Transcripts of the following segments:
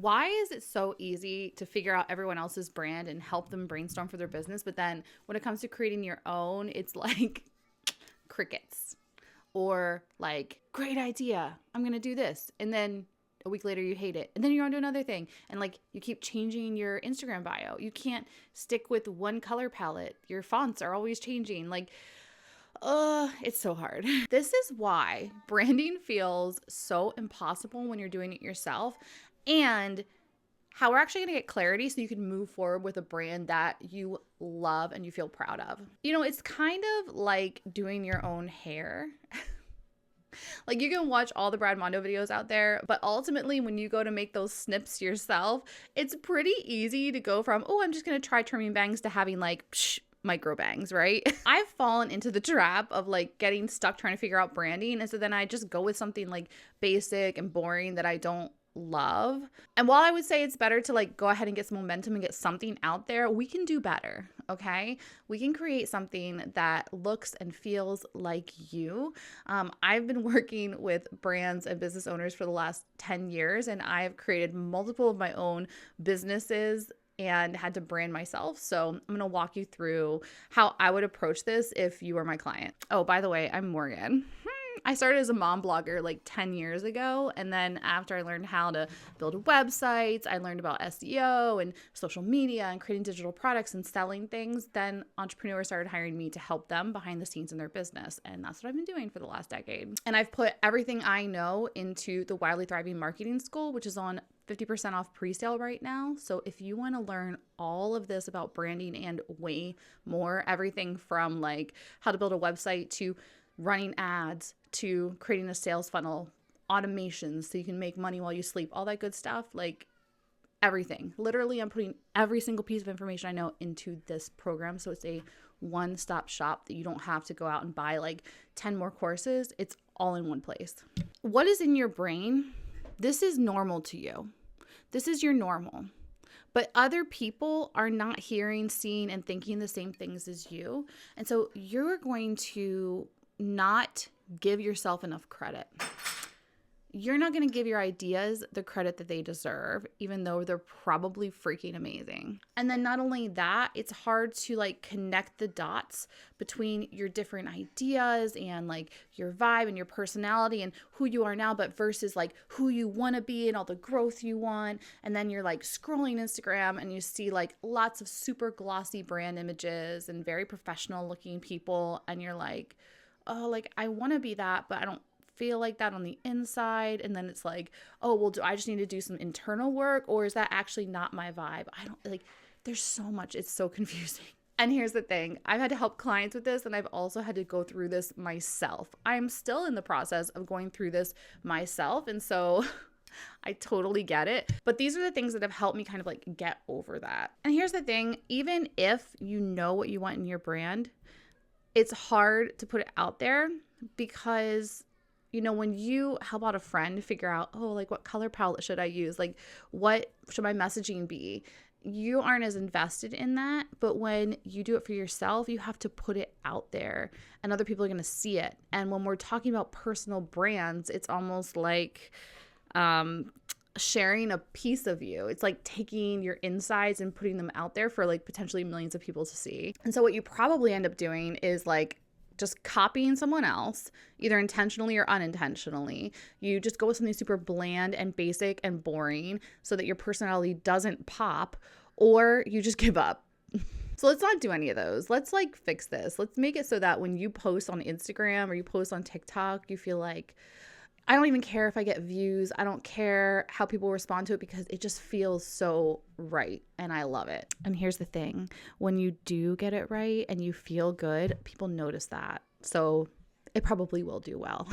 Why is it so easy to figure out everyone else's brand and help them brainstorm for their business? But then when it comes to creating your own, it's like crickets. Or like, great idea, I'm going to do this. And then a week later you hate it. And then you're on to another thing. And like you keep changing your Instagram bio. You can't stick with one color palette. Your fonts are always changing. Like, it's so hard. This is why branding feels so impossible when you're doing it yourself, and how we're actually going to get clarity so you can move forward with a brand that you love and you feel proud of. You know, it's kind of like doing your own hair. Like, you can watch all the Brad Mondo videos out there, but ultimately when you go to make those snips yourself, it's pretty easy to go from, oh, I'm just going to try trimming bangs to having like micro bangs, right? I've fallen into the trap of like getting stuck trying to figure out branding. And so then I just go with something like basic and boring that I don't love. And while I would say it's better to like go ahead and get some momentum and get something out there, we can do better. Okay. We can create something that looks and feels like you. I've been working with brands and business owners for the last 10 years, and I've created multiple of my own businesses and had to brand myself. So I'm going to walk you through how I would approach this if you were my client. Oh, by the way, I'm Morgan. I started as a mom blogger like 10 years ago. And then after I learned how to build websites, I learned about SEO and social media and creating digital products and selling things. Then entrepreneurs started hiring me to help them behind the scenes in their business. And that's what I've been doing for the last decade. And I've put everything I know into the Wildly Thriving Marketing School, which is on 50% off pre-sale right now. So if you want to learn all of this about branding and way more, everything from like how to build a website to running ads to creating a sales funnel, automations so you can make money while you sleep, all that good stuff, like everything. Literally, I'm putting every single piece of information I know into this program. So it's a one-stop shop that you don't have to go out and buy like 10 more courses. It's all in one place. What is in your brain? This is normal to you. This is your normal. But other people are not hearing, seeing, and thinking the same things as you. And so you're going to not give yourself enough credit. You're not going to give your ideas the credit that they deserve, even though they're probably freaking amazing. And then not only that, it's hard to like connect the dots between your different ideas and like your vibe and your personality and who you are now, but versus like who you want to be and all the growth you want. And then you're like scrolling Instagram and you see like lots of super glossy brand images and very professional looking people. And you're like, oh, like I want to be that, but I don't feel like that on the inside. And then it's like, oh, well, do I just need to do some internal work, or is that actually not my vibe? I don't like, there's so much, it's so confusing. And here's the thing, I've had to help clients with this, and I've also had to go through this myself. I'm still in the process of going through this myself. And so I totally get it. But these are the things that have helped me kind of like get over that. And here's the thing, even if you know what you want in your brand, it's hard to put it out there because, you know, when you help out a friend figure out, oh, like what color palette should I use? Like what should my messaging be? You aren't as invested in that. But when you do it for yourself, you have to put it out there and other people are going to see it. And when we're talking about personal brands, it's almost like sharing a piece of you. It's like taking your insides and putting them out there for like potentially millions of people to see. And so what you probably end up doing is like just copying someone else, either intentionally or unintentionally. You just go with something super bland and basic and boring so that your personality doesn't pop, or you just give up. So let's not do any of those. Let's like fix this. Let's make it so that when you post on Instagram or you post on TikTok, you feel like, I don't even care if I get views. I don't care how people respond to it because it just feels so right and I love it. And here's the thing, when you do get it right and you feel good, people notice that. So it probably will do well.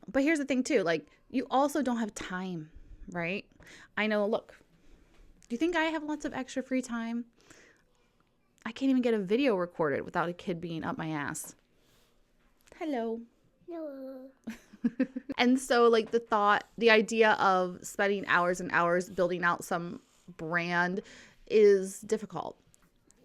But here's the thing too, like you also don't have time, right? I know, look, do you think I have lots of extra free time? I can't even get a video recorded without a kid being up my ass. Hello. No. And so like the idea of spending hours and hours building out some brand is difficult.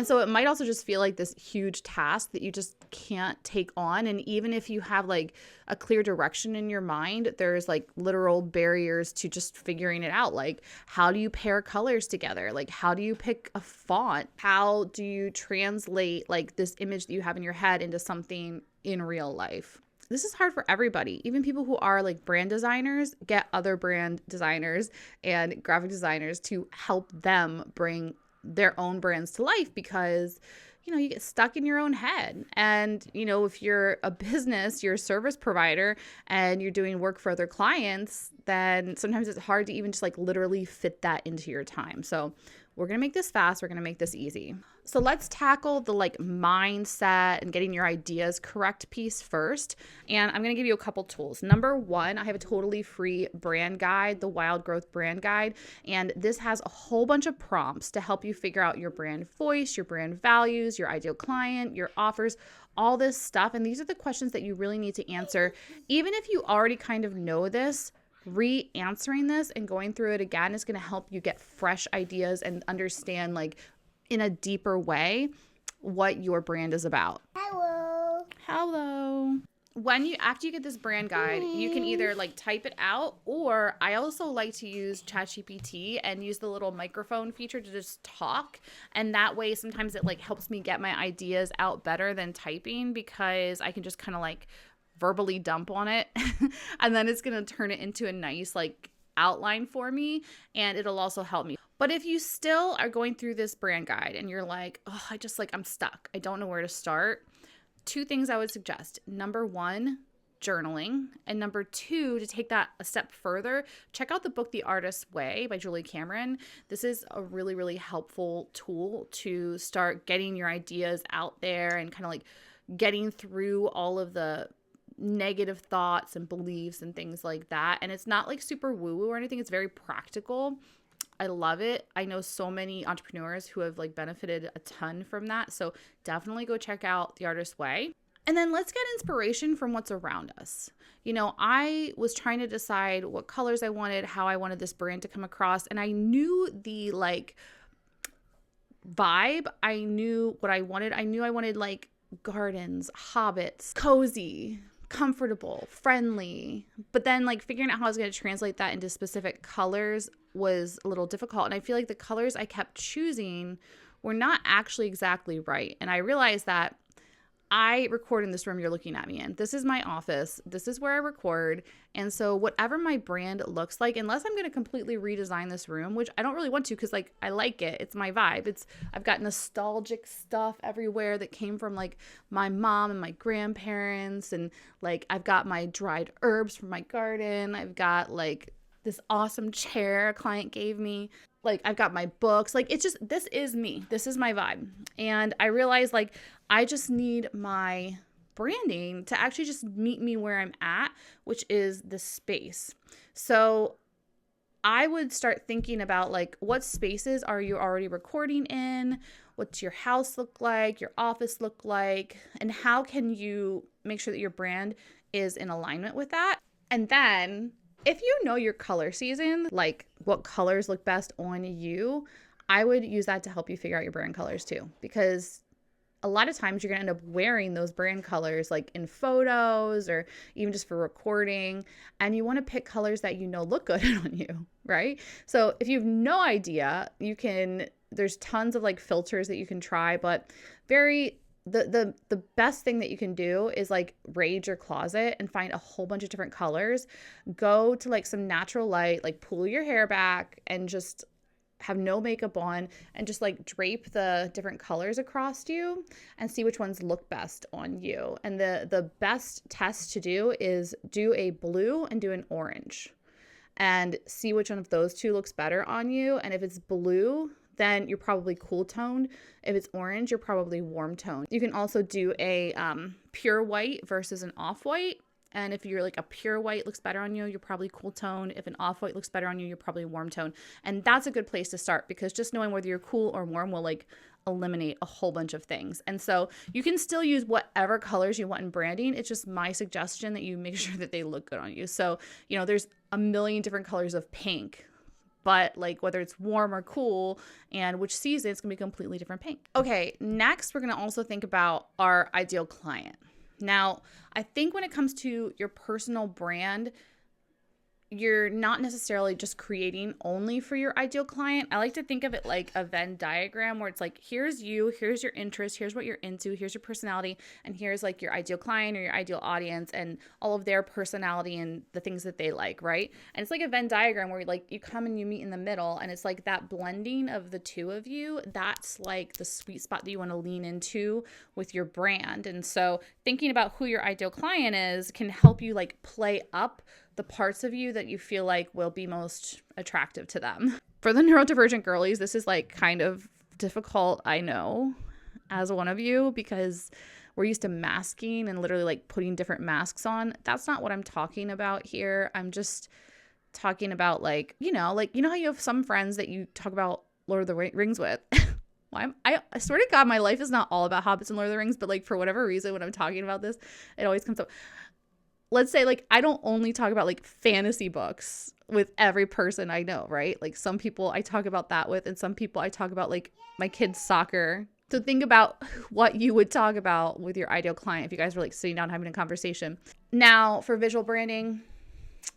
And so it might also just feel like this huge task that you just can't take on. And even if you have like a clear direction in your mind, there's like literal barriers to just figuring it out. Like, how do you pair colors together? Like, how do you pick a font? How do you translate like this image that you have in your head into something in real life? This is hard for everybody. Even people who are like brand designers get other brand designers and graphic designers to help them bring their own brands to life, because you get stuck in your own head. And if you're a business, you're a service provider and you're doing work for other clients, then sometimes it's hard to even just like literally fit that into your time. So we're going to make this fast. We're going to make this easy. So let's tackle the like mindset and getting your ideas correct piece first. And I'm going to give you a couple tools. Number one, I have a totally free brand guide, the Wild Growth Brand Guide. And this has a whole bunch of prompts to help you figure out your brand voice, your brand values, your ideal client, your offers, all this stuff. And these are the questions that you really need to answer. Even if you already kind of know this, re-answering this and going through it again is going to help you get fresh ideas and understand like in a deeper way what your brand is about. Hello. After you get this brand guide, you can either like type it out, or I also like to use ChatGPT and use the little microphone feature to just talk. And that way sometimes it like helps me get my ideas out better than typing, because I can just kind of like verbally dump on it and then it's going to turn it into a nice like outline for me, and it'll also help me. But if you still are going through this brand guide and you're like, oh, I'm stuck, I don't know where to start, two things I would suggest. Number one, journaling. And number two, to take that a step further, check out the book The Artist's Way by Julie Cameron. This is a really, really helpful tool to start getting your ideas out there and kind of like getting through all of the negative thoughts and beliefs and things like that. And it's not like super woo-woo or anything. It's very practical. I love it. I know so many entrepreneurs who have like benefited a ton from that. So definitely go check out The Artist's Way. And then let's get inspiration from what's around us. I was trying to decide what colors I wanted, how I wanted this brand to come across. And I knew the like vibe. I knew what I wanted. I knew I wanted like gardens, hobbits, cozy, comfortable, friendly. But then like figuring out how I was going to translate that into specific colors was a little difficult. And I feel like the colors I kept choosing were not actually exactly right. And I realized that I record in this room you're looking at me in. This is my office. This is where I record. And so whatever my brand looks like, unless I'm going to completely redesign this room, which I don't really want to because like I like it. It's my vibe. I've got nostalgic stuff everywhere that came from like my mom and my grandparents. And like I've got my dried herbs from my garden. I've got like this awesome chair a client gave me. Like I've got my books. Like it's just, this is me. This is my vibe. And I realized like I just need my branding to actually just meet me where I'm at, which is the space. So I would start thinking about like what spaces are you already recording in? What's your house look like? Your office look like? And how can you make sure that your brand is in alignment with that? And then if you know your color season, like what colors look best on you, I would use that to help you figure out your brand colors too. Because a lot of times you're going to end up wearing those brand colors like in photos or even just for recording. And you want to pick colors that you know look good on you, right? So if you have no idea, there's tons of like filters that you can try, but the best thing that you can do is like raid your closet and find a whole bunch of different colors. Go to like some natural light, like pull your hair back and just have no makeup on and just like drape the different colors across you and see which ones look best on you. And the best test to do is do a blue and do an orange and see which one of those two looks better on you. And if it's blue, then you're probably cool toned. If it's orange, you're probably warm toned. You can also do a pure white versus an off-white. And if you're like a pure white looks better on you, you're probably cool toned. If an off-white looks better on you, you're probably warm toned. And that's a good place to start because just knowing whether you're cool or warm will like eliminate a whole bunch of things. And so you can still use whatever colors you want in branding. It's just my suggestion that you make sure that they look good on you. So, there's a million different colors of pink, but like whether it's warm or cool and which season, it's gonna be a completely different paint. Okay, next we're gonna also think about our ideal client. Now, I think when it comes to your personal brand, you're not necessarily just creating only for your ideal client. I like to think of it like a Venn diagram where it's like, here's you, here's your interest, here's what you're into, here's your personality, and here's like your ideal client or your ideal audience and all of their personality and the things that they like, right? And it's like a Venn diagram where like you come and you meet in the middle, and it's like that blending of the two of you. That's like the sweet spot that you want to lean into with your brand. And so thinking about who your ideal client is can help you like play up the parts of you that you feel like will be most attractive to them. For the neurodivergent girlies, this is like kind of difficult, I know, as one of you, because we're used to masking and literally like putting different masks on. That's not what I'm talking about here. I'm just talking about like, you know how you have some friends that you talk about Lord of the Rings with. I swear to God, my life is not all about hobbits and Lord of the Rings, but like for whatever reason, when I'm talking about this, it always comes up. Let's say like I don't only talk about like fantasy books with every person I know, right? Like some people I talk about that with, and some people I talk about like my kids' soccer. So think about what you would talk about with your ideal client if you guys were like sitting down having a conversation. Now, for visual branding,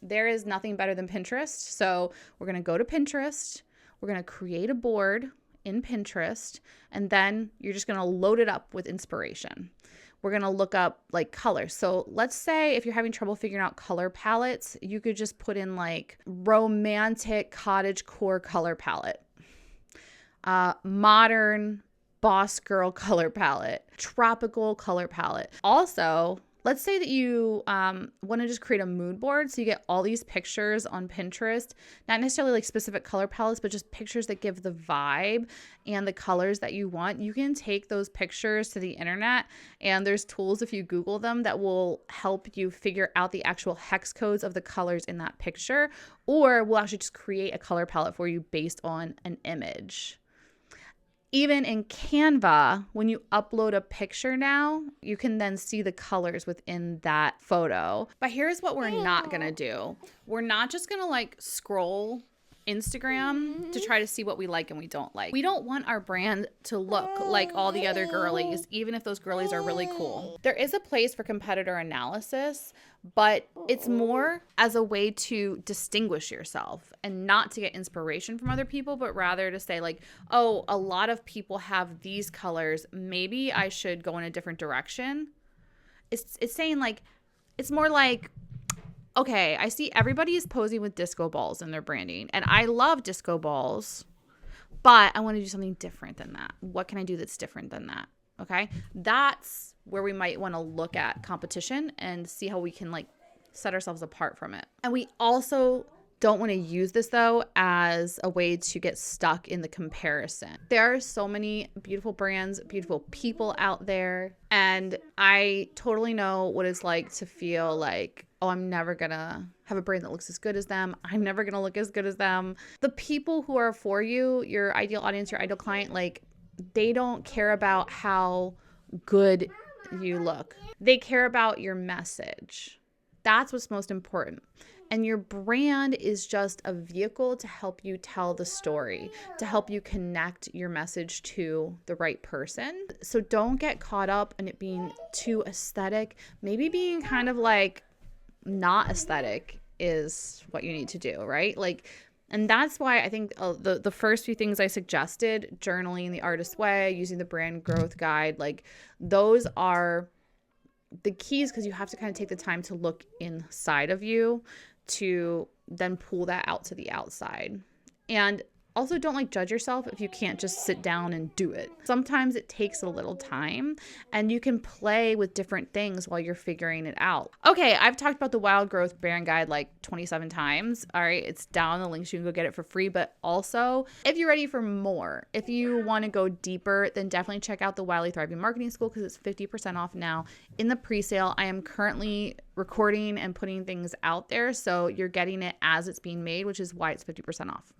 there is nothing better than Pinterest. So we're going to go to Pinterest. We're going to create a board in Pinterest, and then you're just going to load it up with inspiration. We're going to look up like colors. So let's say if you're having trouble figuring out color palettes, you could just put in like romantic cottage core color palette, modern boss girl color palette, tropical color palette. Also, let's say that you want to just create a mood board. So you get all these pictures on Pinterest, not necessarily like specific color palettes, but just pictures that give the vibe and the colors that you want. You can take those pictures to the internet, and there's tools, if you Google them, that will help you figure out the actual hex codes of the colors in that picture, or we'll actually just create a color palette for you based on an image. Even in Canva, when you upload a picture now, you can then see the colors within that photo. But here's what we're not gonna do. We're not just gonna like scroll Instagram to try to see what we like and we don't like. We don't want our brand to look like all the other girlies, even if those girlies are really cool. There is a place for competitor analysis, but it's more as a way to distinguish yourself and not to get inspiration from other people, but rather to say like, oh, a lot of people have these colors. Maybe I should go in a different direction. It's saying like, it's more like, okay, I see everybody is posing with disco balls in their branding, and I love disco balls, but I want to do something different than that. What can I do that's different than that? Okay, that's where we might want to look at competition and see how we can like set ourselves apart from it. And we also don't want to use this though as a way to get stuck in the comparison. There are so many beautiful brands, beautiful people out there, and I totally know what it's like to feel like, oh, I'm never gonna have a brand that looks as good as them. I'm never gonna look as good as them. The people who are for you, your ideal audience, your ideal client, like they don't care about how good you look. They care about your message. That's what's most important. And your brand is just a vehicle to help you tell the story, to help you connect your message to the right person. So don't get caught up in it being too aesthetic. Maybe being kind of like not aesthetic is what you need to do, right? Like, and that's why I think the first few things I suggested, journaling the artist way, using the brand growth guide, like those are the keys, because you have to kind of take the time to look inside of you to then pull that out to the outside. And also don't like judge yourself if you can't just sit down and do it. Sometimes it takes a little time, and you can play with different things while you're figuring it out. Okay, I've talked about the Wild Growth Brand Guide like 27 times. All right, it's down in the links. You can go get it for free. But also, if you're ready for more, if you want to go deeper, then definitely check out the Wildly Thriving Marketing School, because it's 50% off now in the pre-sale. I am currently recording and putting things out there, so you're getting it as it's being made, which is why it's 50% off.